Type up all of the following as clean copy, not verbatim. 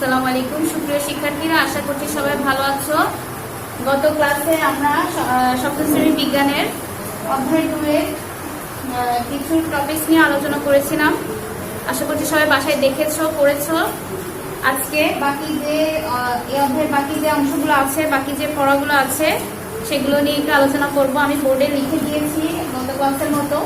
আসসালামু আলাইকুম সুপ্রিয় শিক্ষার্থীরা, আশা করছি সবাই ভালো আছো। গত ক্লাসে আমরা সপ্তম শ্রেণীর বিজ্ঞানের অধ্যায় 2 এর কিছু টপিকস নিয়ে আলোচনা করেছিলাম। আশা করছি সবাই বাসায় দেখেছো, পড়েছো। আজকে বাকি যে এই অধ্যায়ের বাকি যে অংশগুলো আছে, বাকি যে পড়াগুলো আছে, সেগুলো নিয়ে একটু আলোচনা করব। আমি বোর্ডে লিখে দিয়েছি গত ক্লাসের মতো।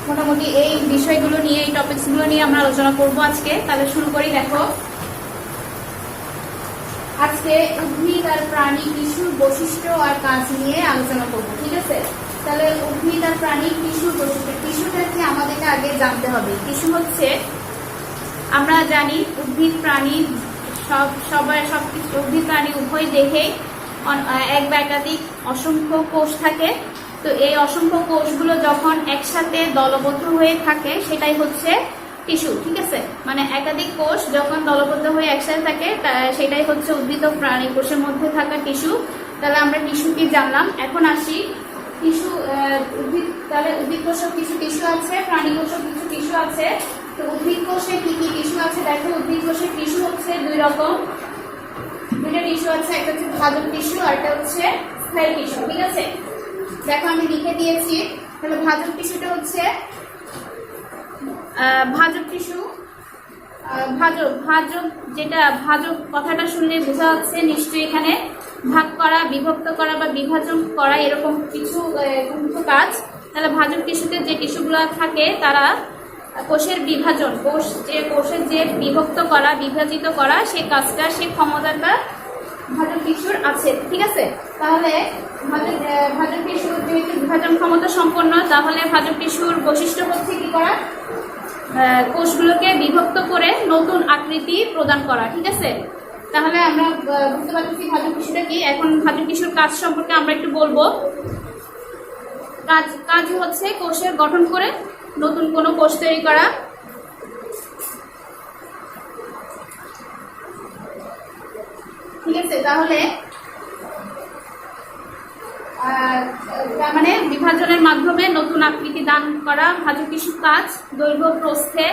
মোটামুটি এই বিষয়গুলো নিয়ে, এই টপিকসগুলো নিয়ে আমরা আলোচনা করব আজকে। তাহলে শুরু করি। দেখো, আজকে উদ্ভিদ আর প্রাণী টিস্যুর বৈশিষ্ট্য আর কাজ নিয়ে আলোচনা করব, ঠিক আছে? তাহলে উদ্ভিদ আর প্রাণী টিস্যুর বৈশিষ্ট্য, টিস্যুটা কি আমাদেরকে আগে জানতে হবে। টিস্যু হচ্ছে, আমরা জানি উদ্ভিদ প্রাণী সবকিছু, উদ্ভিদ প্রাণী উভয় দেহেই এক বা একাধিক অসংখ্য কোষ থাকে। তো এই অসংখ্য কোষগুলো যখন একসাথে দলবদ্ধ হয়ে থাকে সেটাই হচ্ছে টিস্যু, ঠিক আছে? মানে একাধিক কোষ যখন দলবদ্ধ হয়ে একসাথে থাকে সেটাই হচ্ছে উদ্ভিদ ও প্রাণী কোষের মধ্যে থাকা টিস্যু। তাহলে আমরা টিস্যু কি জানলাম। এখন আসি টিস্যু, উদ্ভিদ। তাহলে উদ্ভিদ কোষেও কিছু টিস্যু আছে, প্রাণী কোষেও কিছু টিস্যু আছে। তো উদ্ভিদ কোষে কি কি টিস্যু আছে দেখো। উদ্ভিদ কোষের টিস্যু হচ্ছে দুই রকম, দুইটা টিস্যু আছে। একটা হচ্ছে ভাজক টিস্যু আর একটা হচ্ছে স্থায়ী টিস্যু, ঠিক আছে? দেখো আমি লিখে দিয়েছি। তাহলে ভাজক টিস্যুটা হচ্ছে ভাজক টিস্যু। ভাজক ভাজক যেটা ভাজক কথাটা শুনলে বোঝা যাচ্ছে নিশ্চয়ই এখানে ভাগ করা, বিভক্ত করা বা বিভাজন করা, এরকম কিছু কাজ। তাহলে ভাজক টিস্যুতে যে টিস্যুগুলো থাকে তারা কোষের বিভাজন, কোষের যে বিভক্ত করা, বিভাজিত করা, সেই কাজটা, সেই ক্ষমতাটা ভাজক টিস্যুর আছে, ঠিক আছে? তাহলে ভাজক টিস্যুর যেহেতু বিভাজন ক্ষমতা সম্পন্ন, তাহলে ভাজক টিস্যুর বৈশিষ্ট্য হচ্ছে কি করা, কোষগুলোকে বিভক্ত করে নতুন আকৃতি প্রদান করা, ঠিক আছে? তাহলে আমরা বুঝতে পারছি ভাজক টিস্যুটা কি। এখন ভাজক টিস্যুর কাজ সম্পর্কে আমরা একটু বলবো। কাজ হচ্ছে কোষের গঠন করে নতুন কোনো কোষ তৈরি করা। ঠিক আছে? তাহলে মানে বিভাজনের মাধ্যমে নতুন আকৃতি দান করা ভাজক টিস্যুর কাজ। দৈর্ঘ্য প্রস্থে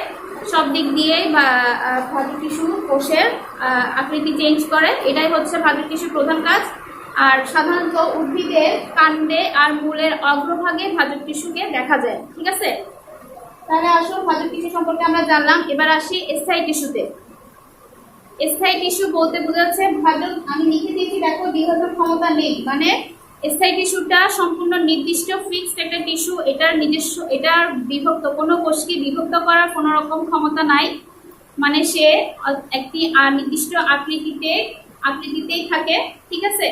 সব দিক দিয়েই ভাজক টিস্যু কোষের আকৃতি চেঞ্জ করে, এটাই হচ্ছে ভাজক টিস্যুর প্রধান কাজ। আর সাধারণত উদ্ভিদের কাণ্ডে আর মূলের অগ্রভাগে ভাজক টিস্যুকে দেখা যায়, ঠিক আছে? তাহলে আসল ভাজক টিস্যু সম্পর্কে আমরা জানলাম। এবার আসি স্থায়ী টিস্যুতে। স্থায়ী টিস্যু বলতে বোঝাচ্ছে ভাজক, আমি লিখে দিয়েছি দেখো, বিভাজন ক্ষমতা নেই। মানে স্থায়ী টিস্যুটা সম্পূর্ণ নির্দিষ্ট ফিক্সড একটা টিস্যু, এটার বিভক্ত, কোনো কোষকে বিভক্ত করার কোনো রকম ক্ষমতা নাই। মানে সে একটি নির্দিষ্ট আকৃতিতেই থাকে, ঠিক আছে?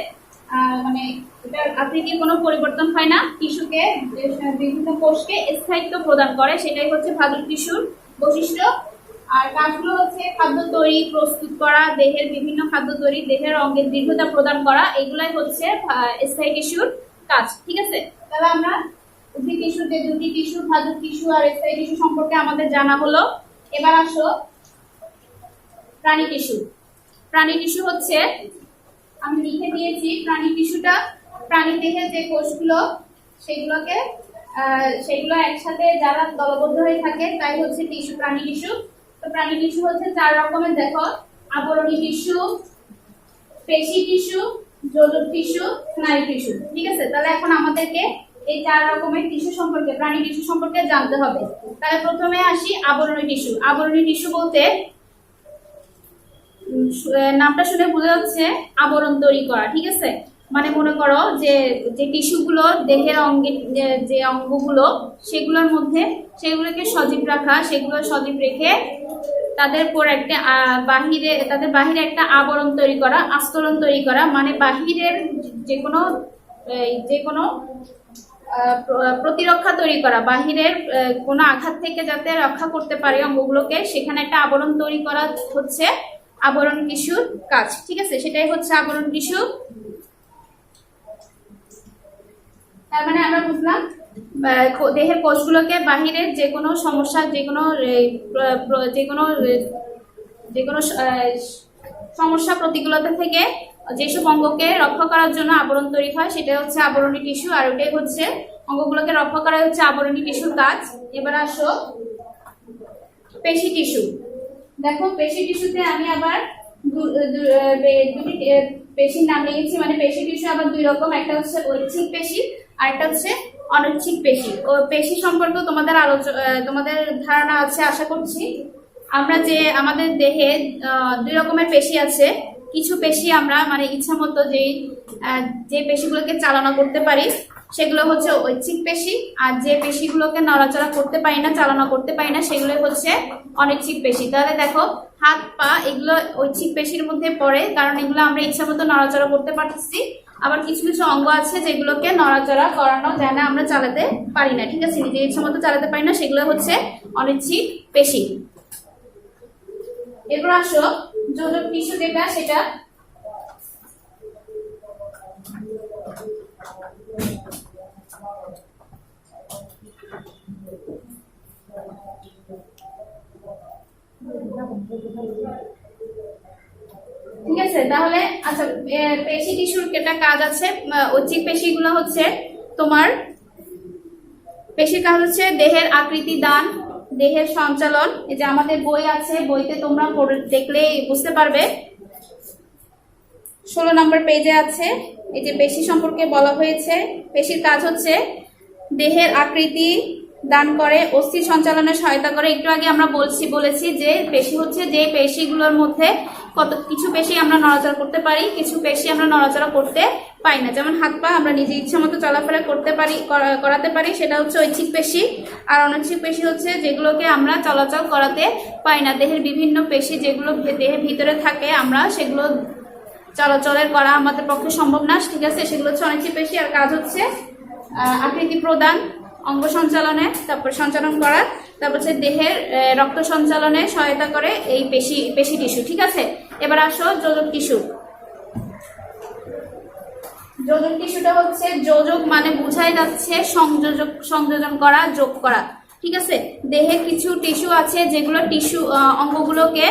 মানে এটার আকৃতির কোনো পরিবর্তন হয় না। টিস্যুকে, বিভিন্ন কোষকে স্থায়িত্ব প্রদান করে, সেটাই হচ্ছে ভাজক টিস্যুর বৈশিষ্ট্য। আর কাজগুলো হচ্ছে খাদ্য তৈরি, প্রস্তুত করা, দেহের বিভিন্ন খাদ্য তৈরি, দেহের অঙ্গের দৃঢ়তা প্রদান করা, এগুলাই হচ্ছে স্থায়ী টিস্যুর কাজ, ঠিক আছে? তাহলে আমরা উদ্ভিদ টিস্যুর যে দুটি টিস্যু, ভাজক টিস্যু আর স্থায়ী টিস্যু সম্পর্কে আমাদের জানা হলো। এবার আসো প্রাণী টিস্যু। প্রাণী টিস্যু হচ্ছে, আমি লিখে দিয়েছি, প্রাণী টিস্যুটা প্রাণী দেহের যে কোষগুলো, সেগুলো একসাথে যারা দলবদ্ধ হয়ে থাকে তাই হচ্ছে টিস্যু, প্রাণী টিস্যু। তো প্রাণী টিস্যু হচ্ছে 4 রকমের। দেখো, আবরণী টিস্যু, পেশি টিস্যু, যোজক টিস্যু, স্নায়ু টিস্যু, ঠিক আছে? তাহলে এখন আমাদেরকে এই 4 রকমের টিস্যু সম্পর্কে, প্রাণী টিস্যু সম্পর্কে জানতে হবে। তাহলে প্রথমে আসি আবরণী টিস্যু। আবরণী টিস্যু বলতে নামটা শুনে বোঝা যাচ্ছে আবরণ তৈরি করা, ঠিক আছে? মানে মনে করো যে টিস্যুগুলো, দেহের অঙ্গের যে অঙ্গগুলো, সেগুলোর মধ্যে সেগুলোকে সজীব রাখা, সেগুলো সজীব রেখে তাদের বাহিরে একটা আবরণ তৈরি করা, আস্তরণ তৈরি করা। মানে বাহিরের যে কোনো প্রতিরক্ষা তৈরি করা, বাহিরের কোনো আঘাত থেকে যাতে রক্ষা করতে পারে অঙ্গগুলোকে, সেখানে একটা আবরণ তৈরি করা হচ্ছে আবরণ টিস্যুর কাজ, ঠিক আছে? সেটাই হচ্ছে আবরণ টিস্যু। তার মানে আমরা বুঝলাম দেহের কোষগুলোকে বাহিরের যে কোনো সমস্যা, যে কোনো সমস্যা, প্রতিকূলতা থেকে যেসব অঙ্গকে রক্ষা করার জন্য আবরণ তৈরি হয়, সেটা হচ্ছে আবরণী টিস্যু। আর ওটাই হচ্ছে অঙ্গগুলোকে রক্ষা করা হচ্ছে আবরণী টিস্যুর কাজ। এবার আসো পেশি টিস্যু। দেখো, পেশি টিস্যুতে আমি আবার দুটি পেশির নাম লিখেছি, মানে পেশি টিস্যু আবার দুই রকম, একটা হচ্ছে ঐচ্ছিক পেশি আর একটা হচ্ছে অনৈচ্ছিক পেশি। ও পেশি সম্পর্কে তোমাদের ধারণা আছে আশা করছি। আমরা যে আমাদের দেহে দুই রকমের পেশি আছে, কিছু পেশি আমরা মানে ইচ্ছা মতো যে পেশিগুলোকে চালনা করতে পারি সেগুলো হচ্ছে ঐচ্ছিক পেশি, আর যে পেশিগুলোকে নড়াচড়া করতে পারি না, চালনা করতে পারি না, সেগুলো হচ্ছে অনৈচ্ছিক পেশি। তাহলে দেখো হাত পা এগুলো ঐচ্ছিক পেশির মধ্যে পড়ে, কারণ এগুলো আমরা ইচ্ছা মতো নড়াচড়া করতে পারতেছি। আবার কিছু কিছু অঙ্গ আছে যেগুলোকে নড়াচড়া করানো যায় না, আমরা চালাতে পারি না, ঠিক আছে, নিজের ইচ্ছা মতো চালাতে পারি না, সেগুলো হচ্ছে অনৈচ্ছিক পেশি। এরপর আসো যোজক টিস্যু যেটা, সেটা ঠিক আছে। তাহলে আচ্ছা, পেশি টিস্যুর একটা কাজ আছে। ঐচ্ছিক পেশিগুলো হচ্ছে তোমার পেশির কাজ হচ্ছে দেহের আকৃতি দান, দেহের সঞ্চালন। এই যে আমাদের বই আছে, বইতে তোমরা দেখলে বুঝতে পারবে, 16 নম্বর পেজে আছে। এই যে পেশি সম্পর্কে বলা হয়েছে, পেশির কাজ হচ্ছে দেহের আকৃতি দান করে, অস্থি সঞ্চালনে সহায়তা করে। একটু আগে আমরা বলেছি যে পেশি হচ্ছে যে পেশিগুলোর মধ্যে কিছু পেশি আমরা নড়াচড়া করতে পারি, কিছু পেশি আমরা নড়াচড়া করতে পারি না। যেমন হাত পা আমরা নিজে ইচ্ছা মতো চলাফেরা করাতে পারি, সেটা হচ্ছে ঐচ্ছিক পেশি। আর অনৈচ্ছিক পেশি হচ্ছে যেগুলোকে আমরা চলাচল করাতে পারি না। দেহের বিভিন্ন পেশি যেগুলো দেহের ভিতরে থাকে, আমরা সেগুলো চলাচলের করা আমাদের পক্ষে সম্ভব না, ঠিক আছে, সেগুলো হচ্ছে অনৈচ্ছিক পেশি। আর কাজ হচ্ছে আকৃতি প্রদান, অঙ্গ সঞ্চালনে, তারপর সঞ্চালন করা, তারপর হচ্ছে দেহের রক্ত সঞ্চালনে সহায়তা করে এই পেশি টিস্যু, ঠিক আছে। এবার আসো যোজক টিস্যু। যোজক টিস্যুটা হচ্ছে, যোজক মানে বোঝাই যাচ্ছে সংযোজন করা, যোগ করা, ঠিক আছে। দেহে কিছু টিস্যু আছে যেগুলো অঙ্গগুলোকে,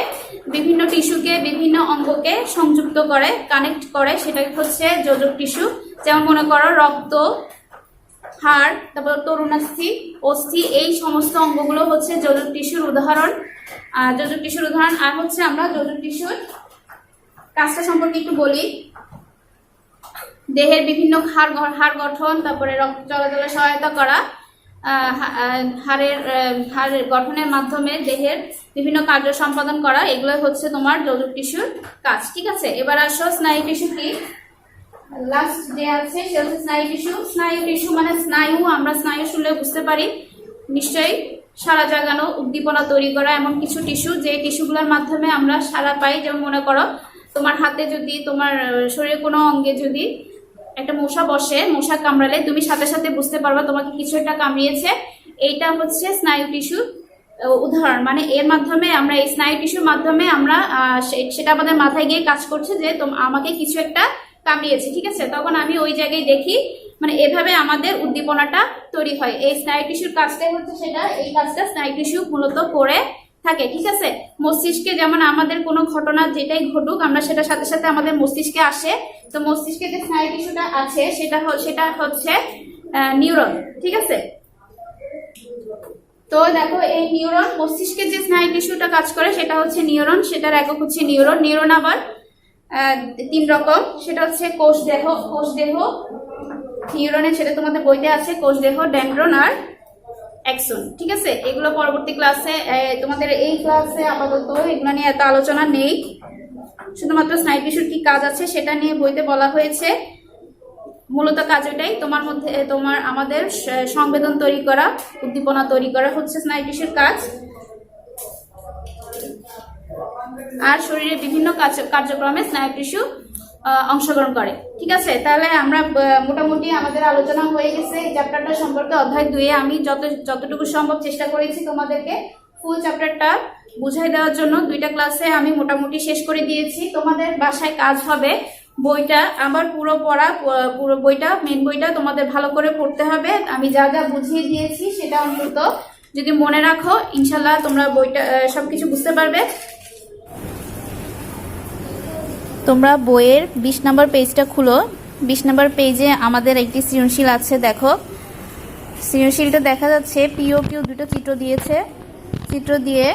বিভিন্ন টিস্যুকে বিভিন্ন অঙ্গকে সংযুক্ত করে, কানেক্ট করে, সেটা হচ্ছে যোজক টিস্যু। যেমন মনে করো রক্ত, হাড়, তারপর তরুণাস্থি, অস্থি, এই সমস্ত অঙ্গগুলো হচ্ছে যোজক টিস্যুর উদাহরণ। আর হচ্ছে আমরা যোজক টিস্যুর কাজটা সম্পর্কে একটু বলি। দেহের বিভিন্ন হাড় গঠন, তারপরে রক্ত চলাচলে সহায়তা করা, হাড়ের গঠনের মাধ্যমে দেহের বিভিন্ন কার্য সম্পাদন করা, এগুলো হচ্ছে তোমার যোজক টিস্যুর কাজ, ঠিক আছে। এবার আসো স্নায়ু টিস্যু কি, লাস্ট যে আছে সে হচ্ছে স্নায়ু টিস্যু। স্নায়ু টিস্যু মানে স্নায়ু, আমরা স্নায়ু শুনলে বুঝতে পারি নিশ্চয়ই সাড়া জাগানো, উদ্দীপনা তৈরি করা এমন কিছু টিস্যু, যে টিস্যুগুলোর মাধ্যমে আমরা সাড়া পাই। যেমন মনে করো তোমার হাতে যদি, তোমার শরীরের কোনো অঙ্গে যদি একটা মশা বসে, মশা কামড়ালে তুমি সাথে সাথে বুঝতে পারবা তোমাকে কিছু একটা কামড়িয়েছে। এইটা হচ্ছে স্নায়ু টিস্যুর উদাহরণ। মানে এর মাধ্যমে আমরা, এই স্নায়ু টিস্যুর মাধ্যমে আমরা সেটা আমাদের মাথায় গিয়ে কাজ করছে যে আমাকে কিছু একটা কামড়িয়েছে, ঠিক আছে, তখন আমি ওই জায়গায় দেখি, মানে এভাবে আমাদের উদ্দীপনাটা তৈরি হয়। এই স্নায়ু টিস্যুর কাজটাই হচ্ছে সেটা, এই কাজটা স্নায়ু টিস্যু মূলত করে থাকে, ঠিক আছে। মস্তিষ্কে যেমন আমাদের কোনো ঘটনা যেটাই ঘটুক, আমরা সেটা সাথে সাথে আমাদের মস্তিষ্কে আসে, তো মস্তিষ্কে যে স্নায়ু টিস্যুটা আছে সেটা হচ্ছে নিউরন, ঠিক আছে। তো দেখো এই নিউরন, মস্তিষ্কে যে স্নায়ু টিস্যুটা কাজ করে সেটা হচ্ছে নিউরন, সেটার একক হচ্ছে নিউরন। নিউরন আবার 3 রকম, সেটা হচ্ছে কোষ দেহ নিউরনের, সেটা তোমাদের বইতে আছে, কোষ দেহ, ডেনড্রন আর অ্যাক্সন, ঠিক আছে। এগুলো পরবর্তী ক্লাসে, তোমাদের এই ক্লাসে আপাতত এগুলো নিয়ে এত আলোচনা নেই, শুধুমাত্র স্নায়ু টিস্যুর কি কাজ আছে সেটা নিয়ে বইতে বলা হয়েছে। মূলত কাজ ওইটাই, আমাদের সংবেদন তৈরি করা, উদ্দীপনা তৈরি করা হচ্ছে স্নায়ু টিস্যুর কাজ। আর শরীরের বিভিন্ন কার্যক্রমে স্নায়ু টিস্যু অংশগ্রহণ করে, ঠিক আছে। তাহলে আমরা মোটামুটি আমাদের আলোচনা হয়ে গেছে এই চ্যাপ্টারটা সম্পর্কে। অধ্যায় 2 এ আমি যতটুকু সম্ভব চেষ্টা করেছি তোমাদেরকে ফুল চ্যাপ্টারটা বুঝাই দেওয়ার জন্য। 2টা ক্লাসে আমি মোটামুটি শেষ করে দিয়েছি। তোমাদের বাসায় কাজ হবে বইটা আবার পুরো বইটা, মেন বইটা তোমাদের ভালো করে পড়তে হবে। আমি যা যা বুঝিয়ে দিয়েছি সেটা অন্তত যদি মনে রাখো, ইনশাল্লাহ তোমরা বইটা সবকিছু বুঝতে পারবে। তোমরা বইয়ের 20 নম্বর পেজটা খুলো। 20 নম্বর পেজে আমাদের একটি সৃজনশীল আছে, দেখো সৃজনশীলটা দেখা যাচ্ছে পিও দুটো চিত্র দিয়েছে, চিত্র দিয়ে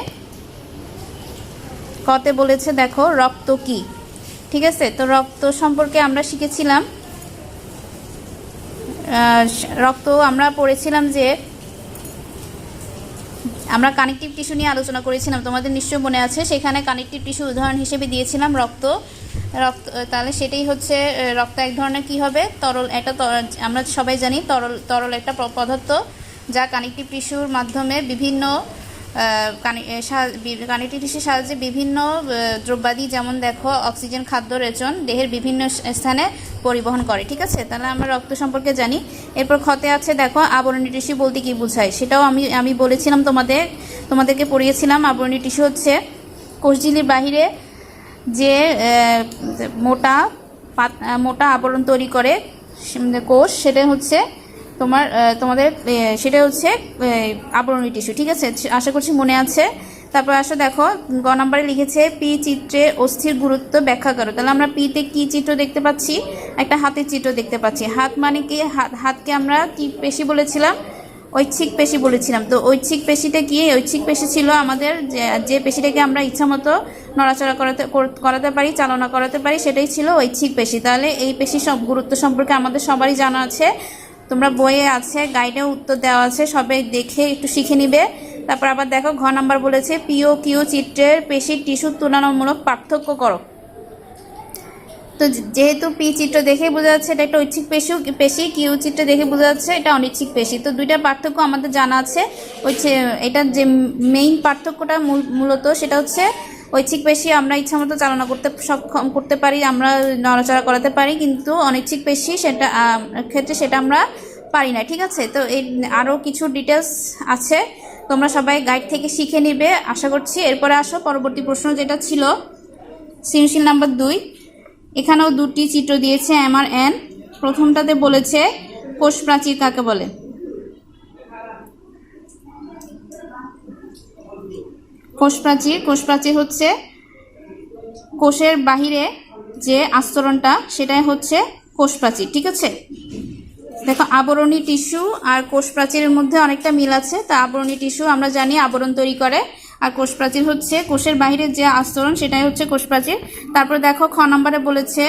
কতে বলেছে দেখো রক্ত কি। ঠিক আছে, তো রক্ত সম্পর্কে আমরা শিখেছিলাম, রক্ত আমরা পড়েছিলাম যে আমরা কানেকটিভ টিস্যু নিয়ে আলোচনা করেছিলাম, তোমাদের নিশ্চয় মনে আছে। সেখানে কানেকটিভ টিস্যু উদাহরণ হিসেবে দিয়েছিলাম রক্ত। রক্ত তাহলে সেটাই হচ্ছে রক্ত এক ধরনের কি হবে, তরল। এটা আমরা সবাই জানি তরল একটা পদার্থ যা কানেকটিভ টিস্যুর মাধ্যমে বিভিন্ন কানেকটিভ টিস্যুর সাহায্যে বিভিন্ন দ্রব্যাদি, যেমন দেখো অক্সিজেন, খাদ্য, রেচন দেহের বিভিন্ন স্থানে পরিবহন করে। ঠিক আছে, তাহলে আমরা রক্ত সম্পর্কে জানি। এরপর ক্ষতে আছে দেখো আবরণী টিস্যু বলতে কি বোঝায়, সেটাও আমি বলেছিলাম, তোমাদেরকে পড়িয়েছিলাম। আবরণী টিস্যু হচ্ছে কোষঝিল্লির বাহিরে যে মোটা আবরণ তৈরি করে কোষ, সেটা হচ্ছে তোমাদের সেটা হচ্ছে আবরণী টিস্যু। ঠিক আছে, আশা করছি মনে আছে। তারপর আসো দেখো গ নম্বরে লিখেছে পি চিত্রে অস্থির গুরুত্ব ব্যাখ্যা করো। তাহলে আমরা পিতে কি চিত্র দেখতে পাচ্ছি, একটা হাতের চিত্র দেখতে পাচ্ছি। হাত মানে কি, হাতকে আমরা কি পেশি বলেছিলাম, ঐচ্ছিক পেশি বলেছিলাম। তো ঐচ্ছিক পেশিটা কি, ঐচ্ছিক পেশি ছিল আমাদের যে পেশিটাকে আমরা ইচ্ছামতো নড়াচড়া করাতে পারি, চালনা করাতে পারি, সেটাই ছিল ঐচ্ছিক পেশি। তাহলে এই পেশি সব গুরুত্ব সম্পর্কে আমাদের সবারই জানা আছে, তোমরা বইয়ে আছে, গাইডে উত্তর দেওয়া আছে, সবাই দেখে একটু শিখে নিবে। তারপর আবার দেখো ঘ নাম্বার বলেছে পি ও কিউ চিত্রের পেশির টিস্যুর তুলনামূলক পার্থক্য করো। তো যেহেতু পি চিত্র দেখে বোঝা যাচ্ছে এটা একটা ঐচ্ছিক পেশি, কিউ চিত্র দেখে বোঝা যাচ্ছে এটা অনিচ্ছিক পেশি। তো দুইটা পার্থক্য আমাদের জানা আছে। এটা যে মেইন পার্থক্যটা মূলত সেটা হচ্ছে ঐচ্ছিক পেশি আমরা ইচ্ছামতো চালনা করতে পারি, আমরা নড়াচড়া করাতে পারি, কিন্তু অনিচ্ছিক পেশি সেটা ক্ষেত্রে সেটা আমরা পারি না। ঠিক আছে, তো এই আরও কিছু ডিটেলস আছে, তোমরা সবাই গাইড থেকে শিখে নিবে আশা করছি। এরপরে আসো পরবর্তী প্রশ্ন, যেটা ছিল সৃজনশীল নাম্বার 2। এখানেও দুটি চিত্র দিয়েছে এম আর এন। প্রথমটাতে বলেছে কোষ প্রাচীর কাকে বলে। কোষ প্রাচীর হচ্ছে কোষের বাহিরে যে আস্তরণটা, সেটাই হচ্ছে কোষ প্রাচীর। ঠিক আছে, দেখো আবরণী টিস্যু আর কোষ প্রাচীরের মধ্যে অনেকটা মিল আছে। তা আবরণী টিস্যু আমরা জানি আবরণ তৈরি করে, আর কোষ প্রাচীর হচ্ছে কোষের বাহিরে যে আস্তরণ, সেটাই হচ্ছে কোষ প্রাচীর। তারপর দেখো খ নম্বরে বলেছে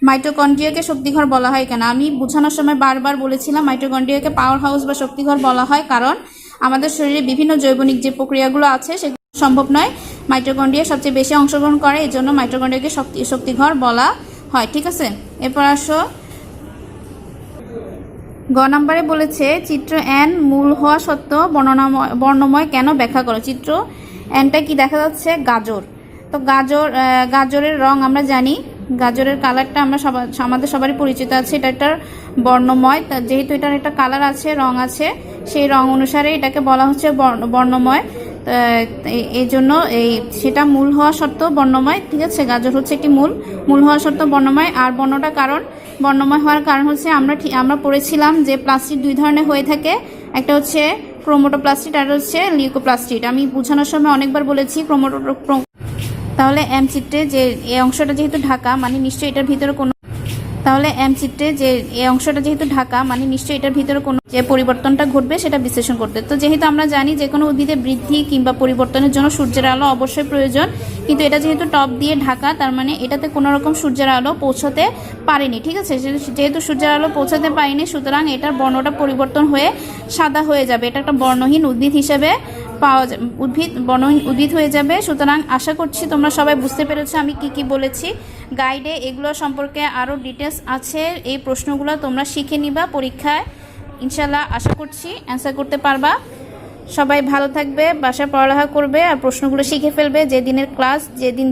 মাইটোকন্ড্রিয়াকে শক্তিঘর বলা হয় কেন। আমি বোঝানোর সময় বারবার বলেছিলাম মাইটোকন্ড্রিয়াকে পাওয়ার হাউস বা শক্তিঘর বলা হয়, কারণ আমাদের শরীরে বিভিন্ন জৈবনিক যে প্রক্রিয়াগুলো আছে সেগুলো সম্ভব নয়, মাইটোকন্ড্রিয়া সবচেয়ে বেশি অংশগ্রহণ করে, এই জন্য মাইটোকন্ড্রিয়াকে শক্তিঘর বলা হয়। ঠিক আছে, এরপর আসো গ নম্বরে বলেছে চিত্র এন মূল হওয়া সত্ত্বেও বর্ণময় কেন ব্যাখ্যা করো। চিত্র এনটা কি দেখা যাচ্ছে, গাজর। তো গাজরের রং আমরা জানি, গাজরের কালারটা আমাদের সবারই পরিচিত আছে, এটা একটা বর্ণময়। যেহেতু এটার একটা কালার আছে, রং আছে, সেই রং অনুসারে এটাকে বলা হচ্ছে বর্ণময়। এই জন্য সেটা মূল হওয়া সত্ত্বেও বর্ণময়। ঠিক আছে, গাজর হচ্ছে একটি মূল হওয়া সত্ত্বেও বর্ণময়। আর বর্ণময় হওয়ার কারণ হচ্ছে আমরা পড়েছিলাম যে প্লাস্টিড দুই ধরনের হয়ে থাকে, একটা হচ্ছে ক্রোমোটোপ্লাস্টিড আর হচ্ছে লিউকোপ্লাস্টিড। আমি বোঝানোর সময় অনেকবার বলেছি তাহলে এম চিত্রে যে এই অংশটা যেহেতু ঢাকা, মানে নিশ্চয়ই এটার ভিতরে কোনো যে পরিবর্তনটা ঘটবে সেটা বিশ্লেষণ করতে। তো যেহেতু আমরা জানি যে কোনো উদ্ভিদের বৃদ্ধি কিংবা পরিবর্তনের জন্য সূর্যের আলো অবশ্যই প্রয়োজন, কিন্তু এটা যেহেতু টপ দিয়ে ঢাকা, তার মানে এটাতে কোনো রকম সূর্যের আলো পৌঁছতে পারেনি। ঠিক আছে, যেহেতু সূর্যের আলো পৌঁছাতে পারেনি, সুতরাং এটার বর্ণটা পরিবর্তন হয়ে সাদা হয়ে যাবে, এটা একটা বর্ণহীন উদ্ভিদ হিসেবে বর্ণহীন উদ্ভিদ হয়ে যাবে। সুতরাং আশা করছি তোমরা সবাই বুঝতে পেরেছো আমি কি বলেছি। গাইডে এগুলো সম্পর্কে আরও ডিটেলস আছে, এই প্রশ্নগুলো তোমরা শিখে নিবা, পরীক্ষায় ইনশাল্লাহ আশা করছি অ্যান্সার করতে পারবা। সবাই ভালো থাকবে, বাসায় পড়ালেখা করবে আর প্রশ্নগুলো শিখে ফেলবে। যেদিনের ক্লাস যেদিন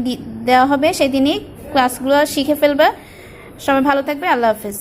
দেওয়া হবে সেদিনই ক্লাসগুলো শিখে ফেলবে। সবাই ভালো থাকবে, আল্লাহ হাফেজ।